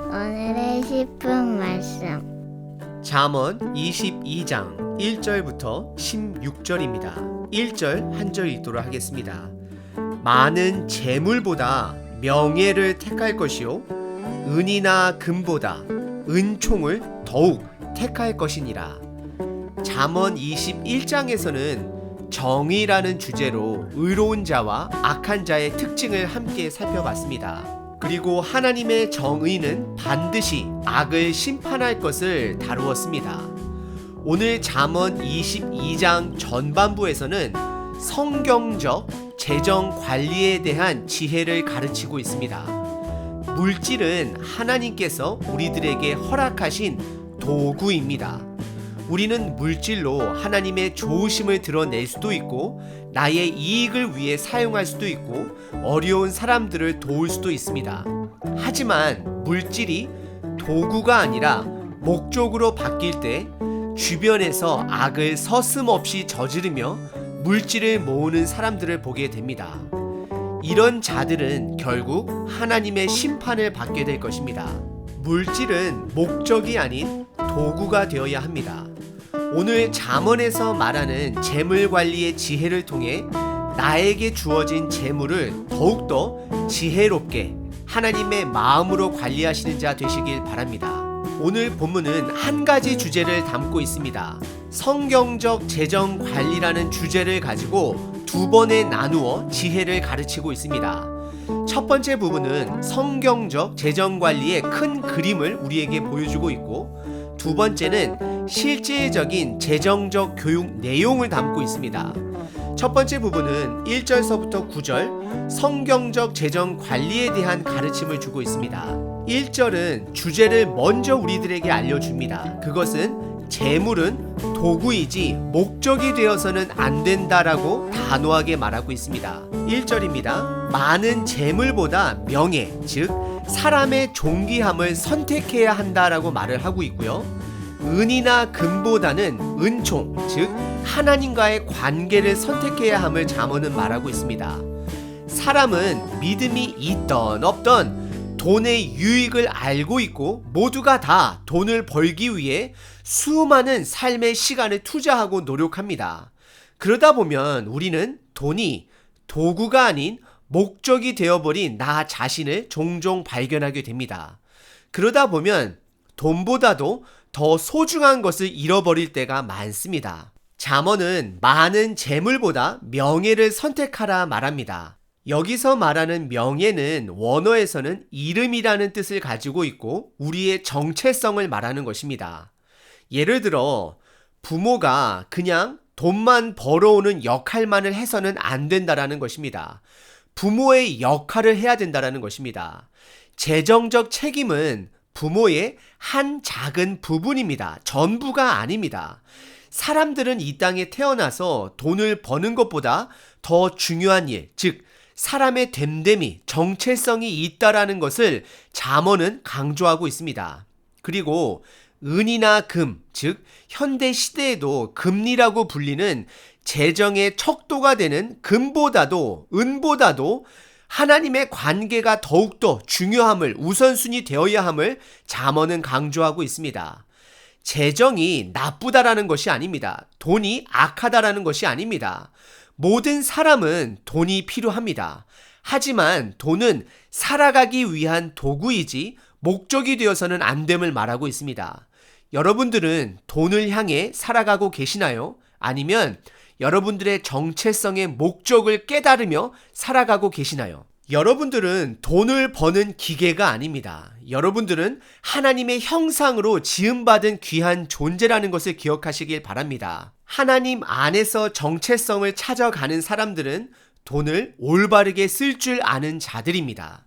오늘의 10분 말씀. 잠언 22장 1절부터 16절입니다. 1절 한 절 읽도록 하겠습니다. 많은 재물보다 명예를 택할 것이요 은이나 금보다 은총을 더욱 택할 것이니라. 잠언 21장에서는 정의라는 주제로 의로운 자와 악한 자의 특징을 함께 살펴봤습니다. 그리고 하나님의 정의는 반드시 악을 심판할 것을 다루었습니다. 오늘 잠언 22장 전반부에서는 성경적 재정 관리에 대한 지혜를 가르치고 있습니다. 물질은 하나님께서 우리들에게 허락하신 도구입니다. 우리는 물질로 하나님의 좋으심을 드러낼 수도 있고 나의 이익을 위해 사용할 수도 있고 어려운 사람들을 도울 수도 있습니다. 하지만 물질이 도구가 아니라 목적으로 바뀔 때 주변에서 악을 서슴없이 저지르며 물질을 모으는 사람들을 보게 됩니다. 이런 자들은 결국 하나님의 심판을 받게 될 것입니다. 물질은 목적이 아닌 도구가 되어야 합니다. 오늘 잠언에서 말하는 재물 관리의 지혜를 통해 나에게 주어진 재물을 더욱더 지혜롭게 하나님의 마음으로 관리하시는 자 되시길 바랍니다. 오늘 본문은 한 가지 주제를 담고 있습니다. 성경적 재정 관리라는 주제를 가지고 두 번에 나누어 지혜를 가르치고 있습니다. 첫 번째 부분은 성경적 재정 관리의 큰 그림을 우리에게 보여주고 있고, 두 번째는 실질적인 재정적 교육 내용을 담고 있습니다. 첫 번째 부분은 1절서부터 9절 성경적 재정 관리에 대한 가르침을 주고 있습니다. 1절은 주제를 먼저 우리들에게 알려줍니다. 그것은 재물은 도구이지 목적이 되어서는 안 된다라고 단호하게 말하고 있습니다. 1절입니다. 많은 재물보다 명예, 즉 사람의 존귀함을 선택해야 한다라고 말을 하고 있고요. 은이나 금보다는 은총, 즉 하나님과의 관계를 선택해야 함을 잠언은 말하고 있습니다. 사람은 믿음이 있던 없던 돈의 유익을 알고 있고 모두가 다 돈을 벌기 위해 수많은 삶의 시간을 투자하고 노력합니다. 그러다 보면 우리는 돈이 도구가 아닌 목적이 되어버린 나 자신을 종종 발견하게 됩니다. 그러다 보면 돈보다도 더 소중한 것을 잃어버릴 때가 많습니다. 잠언은 많은 재물보다 명예를 선택하라 말합니다. 여기서 말하는 명예는 원어에서는 이름이라는 뜻을 가지고 있고 우리의 정체성을 말하는 것입니다. 예를 들어 부모가 그냥 돈만 벌어오는 역할만을 해서는 안 된다라는 것입니다. 부모의 역할을 해야 된다라는 것입니다. 재정적 책임은 부모의 한 작은 부분입니다. 전부가 아닙니다. 사람들은 이 땅에 태어나서 돈을 버는 것보다 더 중요한 일, 즉 사람의 됨됨이, 정체성이 있다라는 것을 잠언은 강조하고 있습니다. 그리고 은이나 금, 즉 현대 시대에도 금리라고 불리는 재정의 척도가 되는 금보다도 은보다도 하나님의 관계가 더욱더 중요함을, 우선순위 되어야 함을 잠언은 강조하고 있습니다. 재정이 나쁘다라는 것이 아닙니다. 돈이 악하다라는 것이 아닙니다. 모든 사람은 돈이 필요합니다. 하지만 돈은 살아가기 위한 도구이지 목적이 되어서는 안 됨을 말하고 있습니다. 여러분들은 돈을 향해 살아가고 계시나요? 아니면 여러분들의 정체성의 목적을 깨달으며 살아가고 계시나요? 여러분들은 돈을 버는 기계가 아닙니다. 여러분들은 하나님의 형상으로 지음받은 귀한 존재라는 것을 기억하시길 바랍니다. 하나님 안에서 정체성을 찾아가는 사람들은 돈을 올바르게 쓸 줄 아는 자들입니다.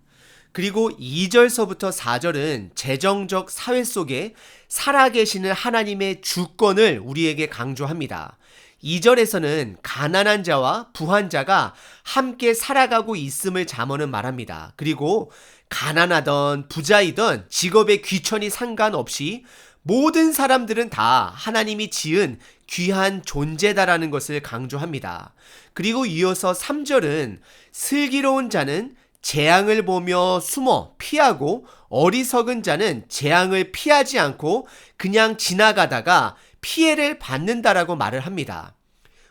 그리고 2절서부터 4절은 재정적 사회 속에 살아계시는 하나님의 주권을 우리에게 강조합니다. 2절에서는 가난한 자와 부한 자가 함께 살아가고 있음을 잠언은 말합니다. 그리고 가난하던 부자이던 직업의 귀천이 상관없이 모든 사람들은 다 하나님이 지은 귀한 존재다라는 것을 강조합니다. 그리고 이어서 3절은 슬기로운 자는 재앙을 보며 숨어 피하고 어리석은 자는 재앙을 피하지 않고 그냥 지나가다가 피해를 받는다라고 말을 합니다.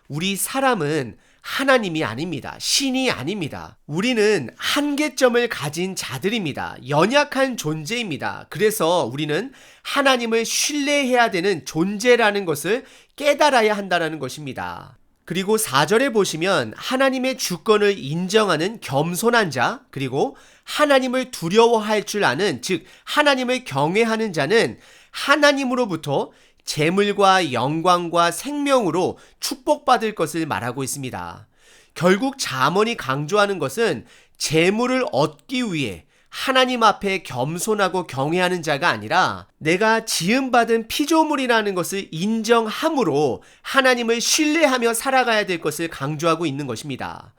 우리 사람은 하나님이 아닙니다. 신이 아닙니다. 우리는 한계점을 가진 자들입니다. 연약한 존재입니다. 그래서 우리는 하나님을 신뢰해야 되는 존재라는 것을 깨달아야 한다는 것입니다. 그리고 4절에 보시면 하나님의 주권을 인정하는 겸손한 자, 그리고 하나님을 두려워할 줄 아는, 즉 하나님을 경외하는 자는 하나님으로부터 재물과 영광과 생명으로 축복받을 것을 말하고 있습니다. 결국 잠언이 강조하는 것은 재물을 얻기 위해 하나님 앞에 겸손하고 경외하는 자가 아니라 내가 지음받은 피조물이라는 것을 인정함으로 하나님을 신뢰하며 살아가야 될 것을 강조하고 있는 것입니다.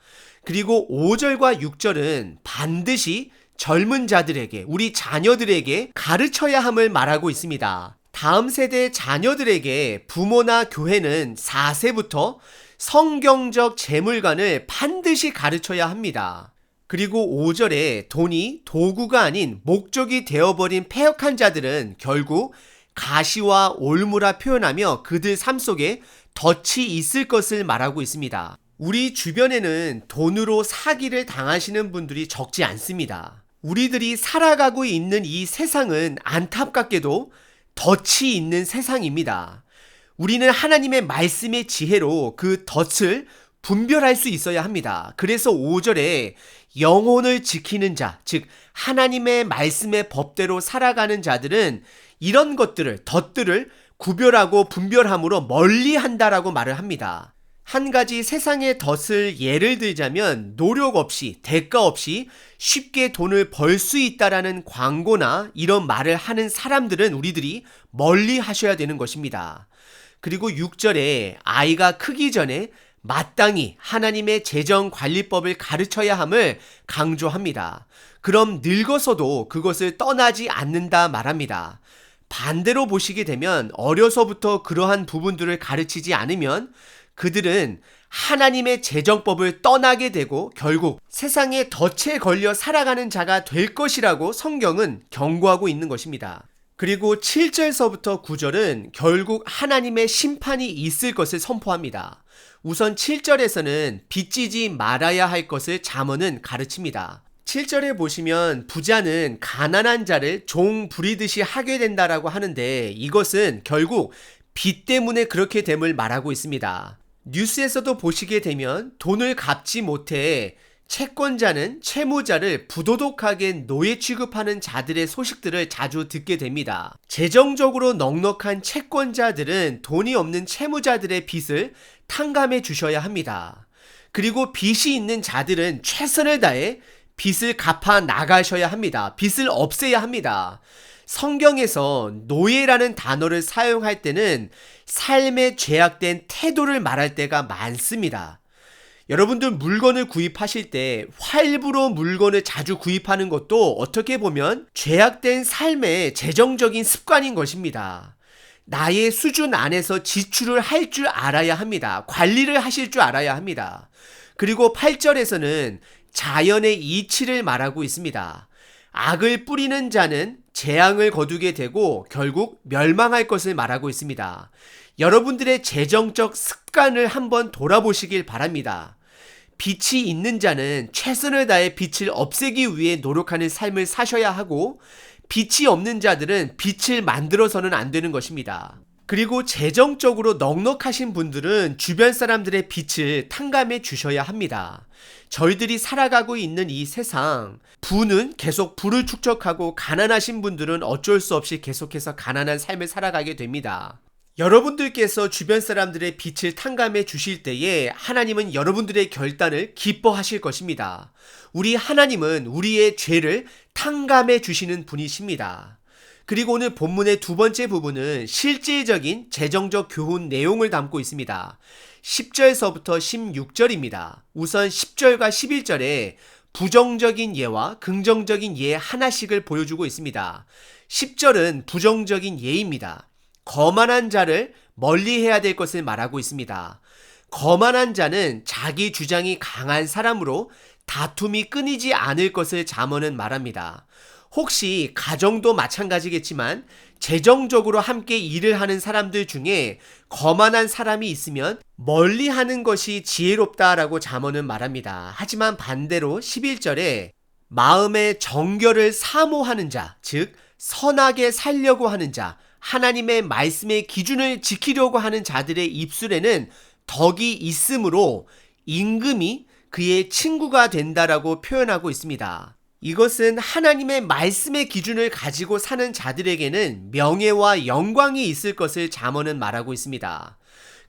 그리고 5절과 6절은 반드시 젊은 자들에게, 우리 자녀들에게 가르쳐야 함을 말하고 있습니다. 다음 세대 자녀들에게 부모나 교회는 4세부터 성경적 재물관을 반드시 가르쳐야 합니다. 그리고 5절에 돈이 도구가 아닌 목적이 되어버린 패역한 자들은 결국 가시와 올무라 표현하며 그들 삶 속에 덫이 있을 것을 말하고 있습니다. 우리 주변에는 돈으로 사기를 당하시는 분들이 적지 않습니다. 우리들이 살아가고 있는 이 세상은 안타깝게도 덫이 있는 세상입니다. 우리는 하나님의 말씀의 지혜로 그 덫을 분별할 수 있어야 합니다. 그래서 5절에 영혼을 지키는 자, 즉 하나님의 말씀의 법대로 살아가는 자들은 이런 것들을, 덫들을 구별하고 분별함으로 멀리한다라고 말을 합니다. 한 가지 세상의 덫을 예를 들자면 노력 없이, 대가 없이 쉽게 돈을 벌 수 있다라는 광고나 이런 말을 하는 사람들은 우리들이 멀리 하셔야 되는 것입니다. 그리고 6절에 아이가 크기 전에 마땅히 하나님의 재정관리법을 가르쳐야 함을 강조합니다. 그럼 늙어서도 그것을 떠나지 않는다 말합니다. 반대로 보시게 되면 어려서부터 그러한 부분들을 가르치지 않으면 그들은 하나님의 재정법을 떠나게 되고 결국 세상의 덫에 걸려 살아가는 자가 될 것이라고 성경은 경고하고 있는 것입니다. 그리고 7절서부터 9절은 결국 하나님의 심판이 있을 것을 선포합니다. 우선 7절에서는 빚지지 말아야 할 것을 잠언은 가르칩니다. 7절에 보시면 부자는 가난한 자를 종 부리듯이 하게 된다라고 하는데 이것은 결국 빚 때문에 그렇게 됨을 말하고 있습니다. 뉴스에서도 보시게 되면 돈을 갚지 못해 채권자는 채무자를 부도덕하게 노예 취급하는 자들의 소식들을 자주 듣게 됩니다. 재정적으로 넉넉한 채권자들은 돈이 없는 채무자들의 빚을 탕감해 주셔야 합니다. 그리고 빚이 있는 자들은 최선을 다해 빚을 갚아 나가셔야 합니다. 빚을 없애야 합니다. 성경에서 노예라는 단어를 사용할 때는 삶에 죄악된 태도를 말할 때가 많습니다. 여러분들 물건을 구입하실 때 할부로 물건을 자주 구입하는 것도 어떻게 보면 죄악된 삶의 재정적인 습관인 것입니다. 나의 수준 안에서 지출을 할 줄 알아야 합니다. 관리를 하실 줄 알아야 합니다. 그리고 8절에서는 자연의 이치를 말하고 있습니다. 악을 뿌리는 자는 재앙을 거두게 되고 결국 멸망할 것을 말하고 있습니다. 여러분들의 재정적 습관을 한번 돌아보시길 바랍니다. 빛이 있는 자는 최선을 다해 빛을 없애기 위해 노력하는 삶을 사셔야 하고 빛이 없는 자들은 빛을 만들어서는 안 되는 것입니다. 그리고 재정적으로 넉넉하신 분들은 주변 사람들의 빛을 탕감해 주셔야 합니다. 저희들이 살아가고 있는 이 세상, 부는 계속 부를 축적하고 가난하신 분들은 어쩔 수 없이 계속해서 가난한 삶을 살아가게 됩니다. 여러분들께서 주변 사람들의 빛을 탕감해 주실 때에 하나님은 여러분들의 결단을 기뻐하실 것입니다. 우리 하나님은 우리의 죄를 탕감해 주시는 분이십니다. 그리고 오늘 본문의 두 번째 부분은 실질적인 재정적 교훈 내용을 담고 있습니다. 10절서부터 16절입니다. 우선 10절과 11절에 부정적인 예와 긍정적인 예 하나씩을 보여주고 있습니다. 10절은 부정적인 예입니다. 거만한 자를 멀리해야 될 것을 말하고 있습니다. 거만한 자는 자기 주장이 강한 사람으로 다툼이 끊이지 않을 것을 잠언은 말합니다. 혹시 가정도 마찬가지겠지만 재정적으로 함께 일을 하는 사람들 중에 거만한 사람이 있으면 멀리 하는 것이 지혜롭다라고 잠언은 말합니다. 하지만 반대로 11절에 마음의 정결을 사모하는 자, 즉 선하게 살려고 하는 자, 하나님의 말씀의 기준을 지키려고 하는 자들의 입술에는 덕이 있으므로 임금이 그의 친구가 된다라고 표현하고 있습니다. 이것은 하나님의 말씀의 기준을 가지고 사는 자들에게는 명예와 영광이 있을 것을 잠언은 말하고 있습니다.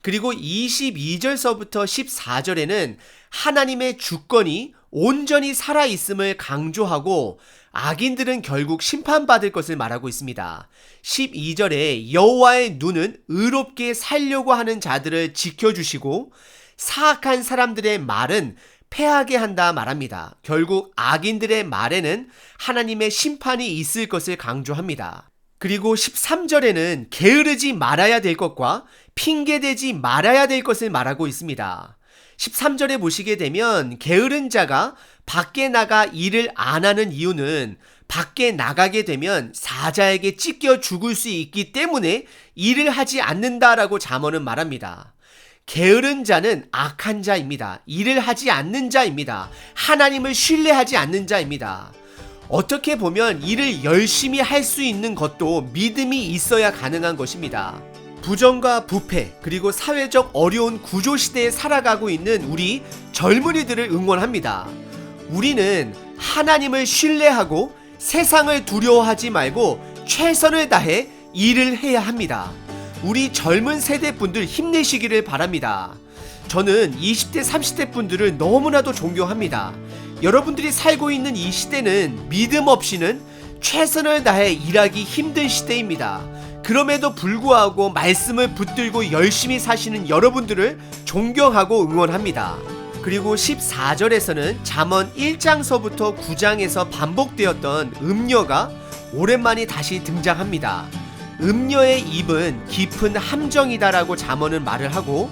그리고 22절서부터 14절에는 하나님의 주권이 온전히 살아있음을 강조하고 악인들은 결국 심판받을 것을 말하고 있습니다. 12절에 여호와의 눈은 의롭게 살려고 하는 자들을 지켜주시고 사악한 사람들의 말은 패하게 한다 말합니다. 결국 악인들의 말에는 하나님의 심판이 있을 것을 강조합니다. 그리고 13절에는 게으르지 말아야 될 것과 핑계대지 말아야 될 것을 말하고 있습니다. 13절에 보시게 되면 게으른 자가 밖에 나가 일을 안 하는 이유는 밖에 나가게 되면 사자에게 찢겨 죽을 수 있기 때문에 일을 하지 않는다라고 잠언은 말합니다. 게으른 자는 악한 자입니다. 일을 하지 않는 자입니다. 하나님을 신뢰하지 않는 자입니다. 어떻게 보면 일을 열심히 할 수 있는 것도 믿음이 있어야 가능한 것입니다. 부정과 부패 그리고 사회적 어려운 구조 시대에 살아가고 있는 우리 젊은이들을 응원합니다. 우리는 하나님을 신뢰하고 세상을 두려워하지 말고 최선을 다해 일을 해야 합니다. 우리 젊은 세대 분들 힘내시기를 바랍니다. 저는 20대, 30대 분들을 너무나도 존경합니다. 여러분들이 살고 있는 이 시대는 믿음 없이는 최선을 다해 일하기 힘든 시대입니다. 그럼에도 불구하고 말씀을 붙들고 열심히 사시는 여러분들을 존경하고 응원합니다. 그리고 14절에서는 잠언 1장서부터 9장에서 반복되었던 음녀가 오랜만에 다시 등장합니다. 음녀의 입은 깊은 함정이다라고 잠언은 말을 하고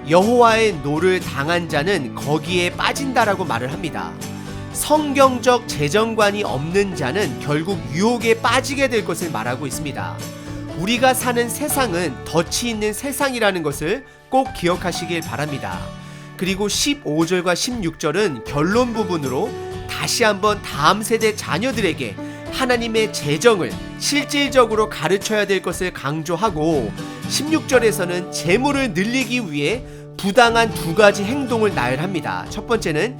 여호와의 노를 당한 자는 거기에 빠진다라고 말을 합니다. 성경적 재정관이 없는 자는 결국 유혹에 빠지게 될 것을 말하고 있습니다. 우리가 사는 세상은 덫이 있는 세상이라는 것을 꼭 기억하시길 바랍니다. 그리고 15절과 16절은 결론 부분으로 다시 한번 다음 세대 자녀들에게 하나님의 재정을 실질적으로 가르쳐야 될 것을 강조하고 16절에서는 재물을 늘리기 위해 부당한 두 가지 행동을 나열합니다. 첫 번째는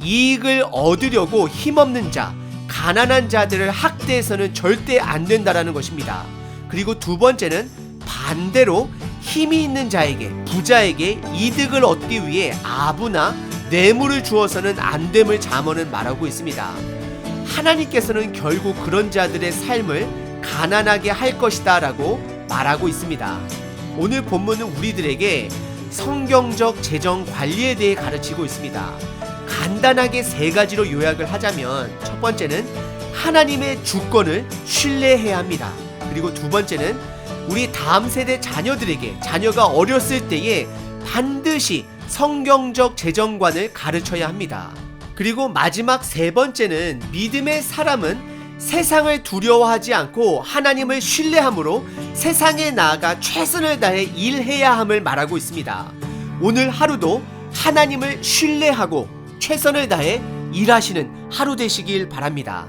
이익을 얻으려고 힘없는 자, 가난한 자들을 학대해서는 절대 안 된다라는 것입니다. 그리고 두 번째는 반대로 힘이 있는 자에게, 부자에게 이득을 얻기 위해 아부나 뇌물을 주어서는 안 됨을 잠언은 말하고 있습니다. 하나님께서는 결국 그런 자들의 삶을 가난하게 할 것이다 라고 말하고 있습니다. 오늘 본문은 우리들에게 성경적 재정 관리에 대해 가르치고 있습니다. 간단하게 세 가지로 요약을 하자면 첫 번째는 하나님의 주권을 신뢰해야 합니다. 그리고 두 번째는 우리 다음 세대 자녀들에게 자녀가 어렸을 때에 반드시 성경적 재정관을 가르쳐야 합니다. 그리고 마지막 세 번째는 믿음의 사람은 세상을 두려워하지 않고 하나님을 신뢰함으로 세상에 나아가 최선을 다해 일해야 함을 말하고 있습니다. 오늘 하루도 하나님을 신뢰하고 최선을 다해 일하시는 하루 되시길 바랍니다.